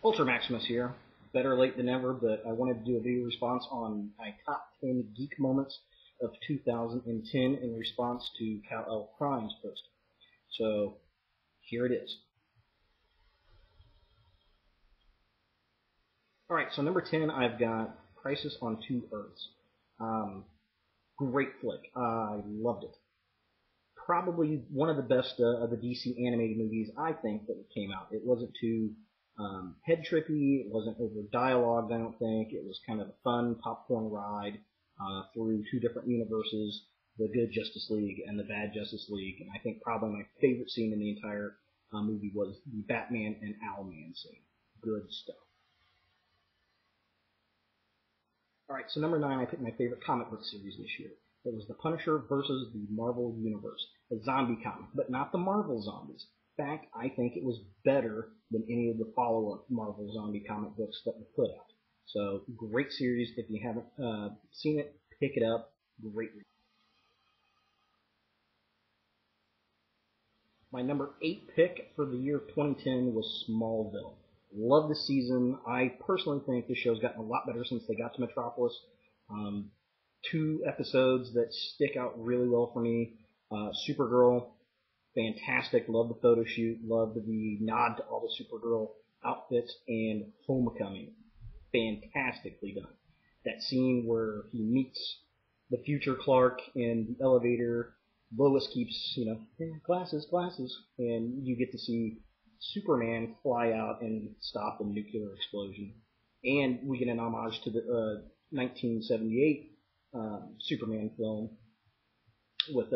Ultramaximus here. Better late than never, but I wanted to do a video response on my top 10 geek moments of 2010 in response to Kal-El Crime's post. So here it is. Alright, so number 10, I've got Crisis on Two Earths. Great flick. I loved it. Probably one of the best of the DC animated movies, I think, that came out. It wasn't too head trippy, it wasn't over dialogue, I don't think. It was kind of a fun popcorn ride through two different universes, the good Justice League and the bad Justice League. And I think probably my favorite scene in the entire movie was the Batman and Owlman scene. Good stuff. Alright, so number 9, I picked my favorite comic book series this year. It was The Punisher versus the Marvel Universe, a zombie comic, but not the Marvel zombies. In fact, I think it was better than any of the follow-up Marvel zombie comic books that were put out. So, great series. If you haven't seen it, pick it up. Great read. My number 8 pick for the year of 2010 was Smallville. Love the season. I personally think the show's gotten a lot better since they got to Metropolis. Two episodes that stick out really well for me. Supergirl, fantastic. Love the photo shoot. Love the nod to all the Supergirl outfits. And Homecoming, fantastically done. That scene where he meets the future Clark in the elevator. Lois keeps, glasses, glasses. And you get to see Superman fly out and stop a nuclear explosion. And we get an homage to the 1978 Superman film with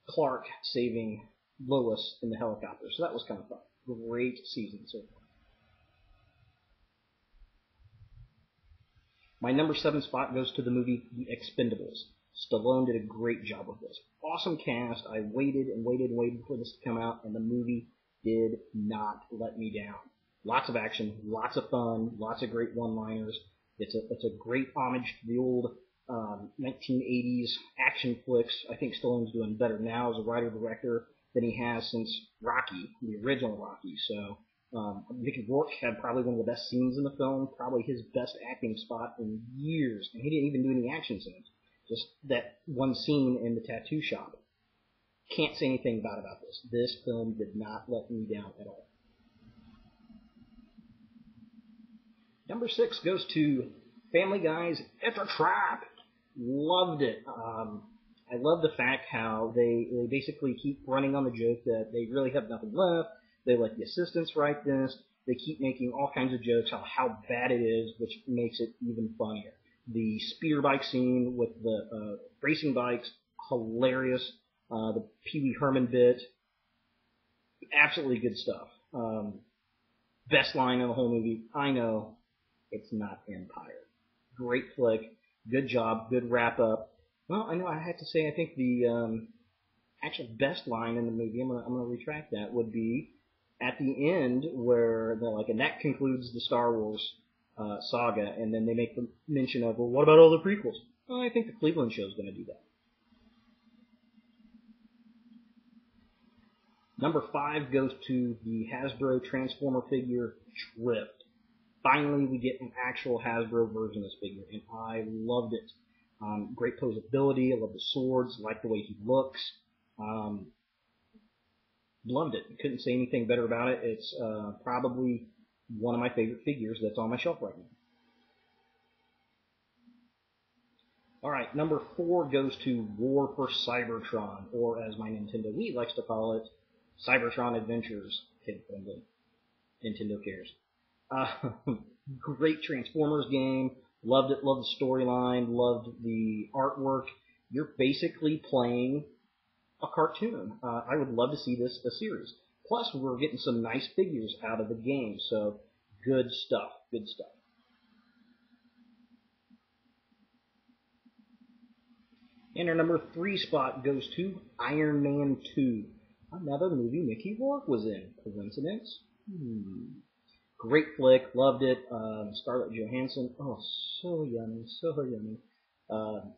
Clark saving Lois in the helicopter. So that was kind of fun. Great season so far. My number 7 spot goes to the movie The Expendables. Stallone did a great job with this. Awesome cast. I waited and waited and waited for this to come out, and the movie did not let me down. Lots of action, lots of fun, lots of great one-liners. It's a great homage to the old 1980s action flicks. I think Stallone's doing better now as a writer-director than he has since Rocky, the original Rocky. So Mickey Rourke had probably one of the best scenes in the film, probably his best acting spot in years, and he didn't even do any action scenes. Just that one scene in the tattoo shop. Can't say anything bad about this. This film did not let me down at all. Number 6 goes to Family Guy's It's a Trap. Loved it. I love the fact how they basically keep running on the joke that they really have nothing left. They let the assistants write this. They keep making all kinds of jokes on how bad it is, which makes it even funnier. The speeder bike scene with the racing bikes, hilarious. The Pee Wee Herman bit, absolutely good stuff. Best line in the whole movie, I know, it's not Empire. Great flick, good job, good wrap up. Well, I know I had to say, I think the actual best line in the movie, I'm gonna retract that, would be at the end where they're like, and that concludes the Star Wars saga, and then they make the mention of, well, what about all the prequels? Well, I think the Cleveland show is going to do that. Number 5 goes to the Hasbro Transformer figure Drift. Finally, we get an actual Hasbro version of this figure, and I loved it. Great posability, I love the swords, like the way he looks. Loved it. Couldn't say anything better about it. It's probably one of my favorite figures that's on my shelf right now. Alright, number 4 goes to War for Cybertron, or as my Nintendo Wii likes to call it, Cybertron Adventures. Kid-friendly. Nintendo cares. Great Transformers game. Loved it. Loved the storyline. Loved the artwork. You're basically playing a cartoon. I would love to see this a series. Plus, we're getting some nice figures out of the game. So, good stuff. Good stuff. And our number 3 spot goes to Iron Man 2. Another movie Mickey Rourke was in. Coincidence? Great flick. Loved it. Scarlett Johansson. Oh, so yummy. So yummy.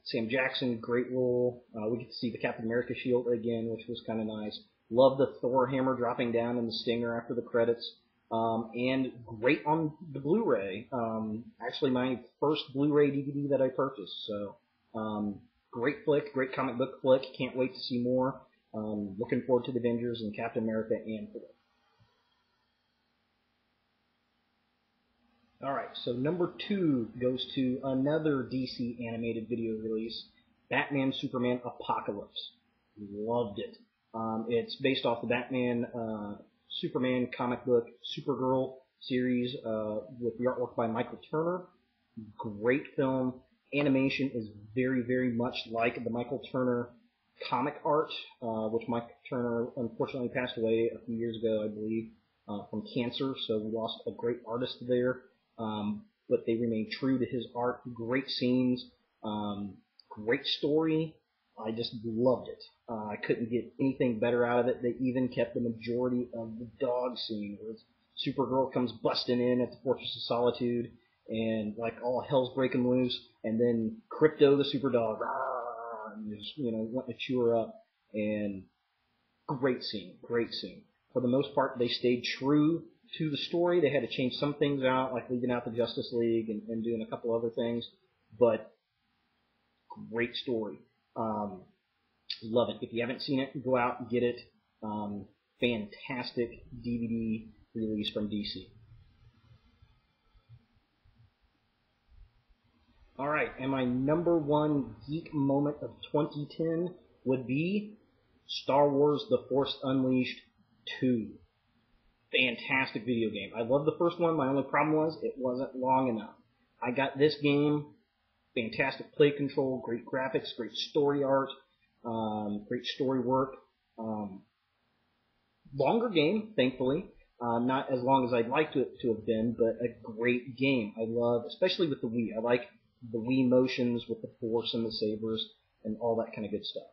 Sam Jackson, great role. We get to see the Captain America shield again, which was kind of nice. Love the Thor hammer dropping down in the stinger after the credits. and great on the Blu-ray. Actually, my first Blu-ray DVD that I purchased. So, great flick, great comic book flick. Can't wait to see more. Looking forward to the Avengers and Captain America and Thor. Alright, so number 2 goes to another DC animated video release, Batman Superman Apocalypse. Loved it. It's based off the Batman Superman comic book Supergirl series with the artwork by Michael Turner. Great film. Animation is very, very much like the Michael Turner comic art, which Michael Turner unfortunately passed away a few years ago, I believe, from cancer, so we lost a great artist there. But they remain true to his art. Great scenes, great story. I just loved it. I couldn't get anything better out of it. They even kept the majority of the dog scene, where Supergirl comes busting in at the Fortress of Solitude, and like all hell's breaking loose, and then Crypto the super dog, and just, wanting to chew her up. And great scene, great scene. For the most part, they stayed true to the story. They had to change some things out, like leaving out the Justice League and doing a couple other things, but great story. Love it. If you haven't seen it, go out and get it. Fantastic DVD release from DC. Alright, and my number 1 geek moment of 2010 would be Star Wars The Force Unleashed 2. Fantastic video game. I love the first one. My only problem was it wasn't long enough. I got this game, fantastic play control, great graphics, great story art, great story work. Longer game, thankfully. Not as long as I'd like it to have been, but a great game. I love, especially with the Wii. I like the Wii motions with the Force and the sabers and all that kind of good stuff.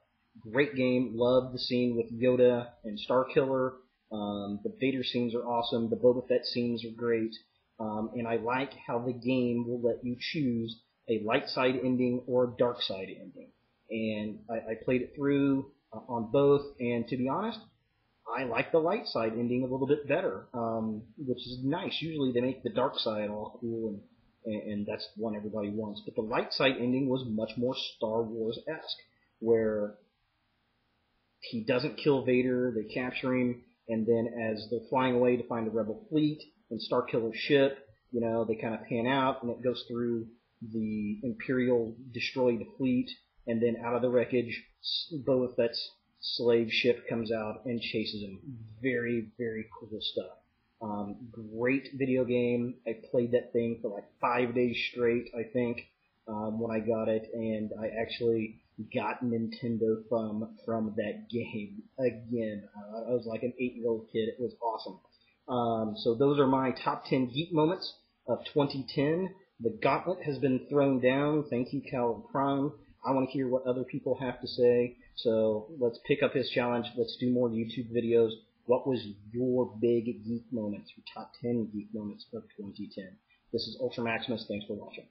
Great game. Love the scene with Yoda and Starkiller. The Vader scenes are awesome. The Boba Fett scenes are great. And I like how the game will let you choose a light side ending or a dark side ending. And I played it through on both, and to be honest, I like the light side ending a little bit better, which is nice. Usually they make the dark side all cool, and that's the one everybody wants. But the light side ending was much more Star Wars-esque, where he doesn't kill Vader, they capture him, and then as they're flying away to find the Rebel fleet and Starkiller's ship, they kind of pan out, and it goes through the Imperial destroyed fleet, and then out of the wreckage, Boba Fett's slave ship comes out and chases him. Very, very cool stuff. Great video game. I played that thing for like 5 days straight, I think, when I got it, and I actually got Nintendo Thumb from that game again. I was like an 8-year-old kid. It was awesome. So those are my top 10 geek moments of 2010. The gauntlet has been thrown down. Thank you, Cal Prime. I want to hear what other people have to say. So let's pick up his challenge. Let's do more YouTube videos. What was your big geek moments, your top 10 geek moments of 2010? This is ultramaximus. Thanks for watching.